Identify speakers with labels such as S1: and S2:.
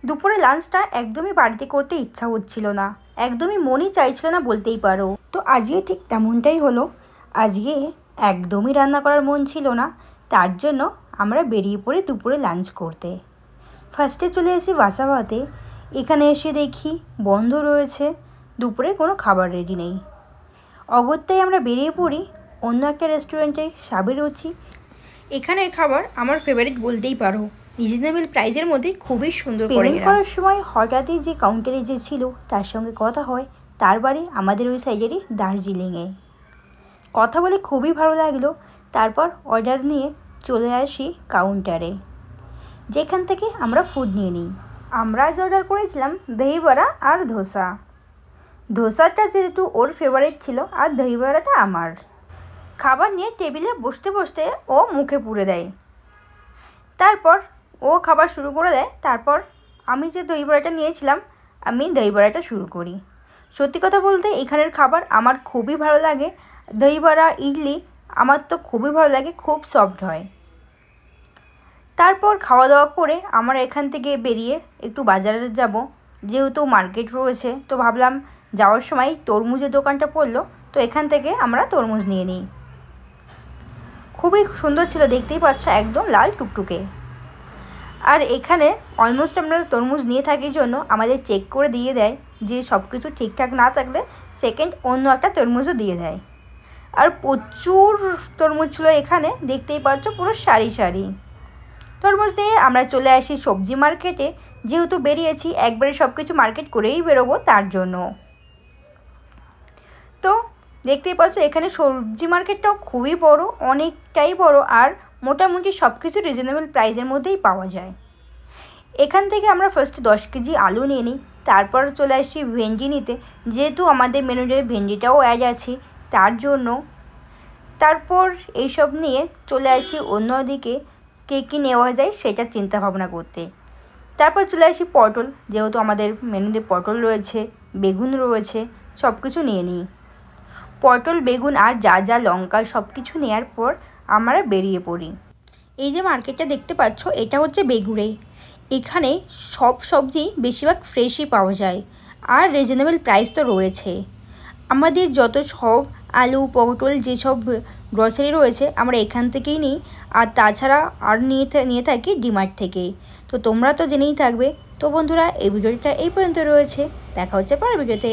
S1: দুপুরে লাঞ্চটা একদমই বাড়িতে করতে ইচ্ছা হচ্ছিল না, একদমই মনই চাইছিল না বলতেই পারো। তো আজকে ঠিক তেমনটাই হলো। আজকে একদমই রান্না করার মন ছিল না, তার জন্য আমরা বেরিয়ে পড়ি দুপুরে লাঞ্চ করতে। ফার্স্টে চলে এসেছি বাসাভাতে। এখানে এসে দেখি বন্ধ রয়েছে, দুপুরে কোনো খাবার রেডি নেই। অগত্যাই আমরা বেরিয়ে পড়ি অন্য একটা রেস্টুরেন্টে, সাবের রুচি। এখানের খাবার আমার ফেভারিট বলতেই পারো, রিজনেবল প্রাইসের মধ্যে খুবই সুন্দর করে করার সময় হঠাৎই যে কাউন্টারে যে ছিল তার সঙ্গে কথা হয়। তার বাড়ি আমাদের ওই সাইডেরই দার্জিলিংয়ে। কথা বলে খুবই ভালো লাগলো। তারপর অর্ডার নিয়ে চলে আসি কাউন্টারে, যেখান থেকে আমরা ফুড নিয়ে নিই। আমরা আজ অর্ডার করেছিলাম দহি বড়া আর ধোসা। ধোসাটা যেহেতু ওর ফেভারিট ছিল আর দহি বড়াটা আমার। খাবার নিয়ে টেবিলে বসতে বসতে ও মুখে পুরে দেয়, তারপর ও খাবার শুরু করে দেয়। তারপর আমি যে দই বড়াটা নিয়েছিলাম, আমি দই বড়াটা শুরু করি। সত্যি কথা বলতে এখানের খাবার আমার খুবই ভালো লাগে। দই বড়া, ইডলি আমার তো খুবই ভালো লাগে, খুব সফট হয়। তারপর খাওয়া দাওয়া করে আমরা এখান থেকে বেরিয়ে একটু বাজারে যাব, যেহেতু মার্কেট রয়েছে। তো ভাবলাম যাওয়ার সময় তরমুজের দোকানটা পড়লো, তো এখান থেকে আমরা তরমুজ নিয়ে নিই। খুবই সুন্দর ছিল, দেখতেই পাচ্ছ একদম লাল টুকটুকে। আর এখানে অলমোস্ট আমরা তরমুজ নিয়ে থাকার জন্য আমাদের চেক করে দিয়ে দেয়, যে সব কিছু ঠিকঠাক না থাকলে সেকেন্ড অন্য একটা তরমুজও দিয়ে দেয়। আর প্রচুর তরমুজ ছিল এখানে, দেখতেই পাচ্ছ পুরো সারি সারি তরমুজ দিয়ে আমরা চলে আসি সবজি মার্কেটে। যেহেতু বেরিয়েছি একবারে সব কিছু মার্কেট করেই বেরোবো, তার জন্য। তো দেখতেই পাচ্ছ এখানে সবজি মার্কেটটাও খুবই বড়, অনেকটাই বড়। আর মোটামুটি সব কিছু রিজনেবল প্রাইসের মধ্যেই পাওয়া যায়। এখান থেকে আমরা ফার্স্টে 10 কেজি আলু নিয়ে নিই, তারপর চলে আসি ভেন্ডি নিতে, যেহেতু আমাদের মেনুতে ভেন্ডিটাও অ্যাড আছে তার জন্য। তারপর এইসব নিয়ে চলে আসি অন্যদিকে কী নেওয়া যায় সেটা চিন্তা ভাবনা করতে। তারপর চলে আসি পটল, যেহেতু আমাদের মেনুতে পটল রয়েছে, বেগুন রয়েছে, সব কিছু নিয়ে নিই। পটল, বেগুন আর যা যা লঙ্কা সব কিছু নেওয়ার পর আমরা বেরিয়ে পড়ি। এই যে মার্কেটটা দেখতে পাচ্ছ, এটা হচ্ছে বেগুড়ে। এখানে সব সবজি বেশিরভাগ ফ্রেশই পাওয়া যায়, আর রিজনেবল প্রাইস তো রয়েছে। আমাদের যত সব আলু, পটল যেসব গ্রসারি রয়েছে আমরা এখান থেকেই নিই। আর তাছাড়া আর নিয়ে থাকি ডিমার্ট থেকে। তো তোমরা তো জেনেই থাকবে। তো বন্ধুরা, এই ভিডিওটা এই পর্যন্ত রয়েছে, দেখা হচ্ছে পরের ভিডিওতে।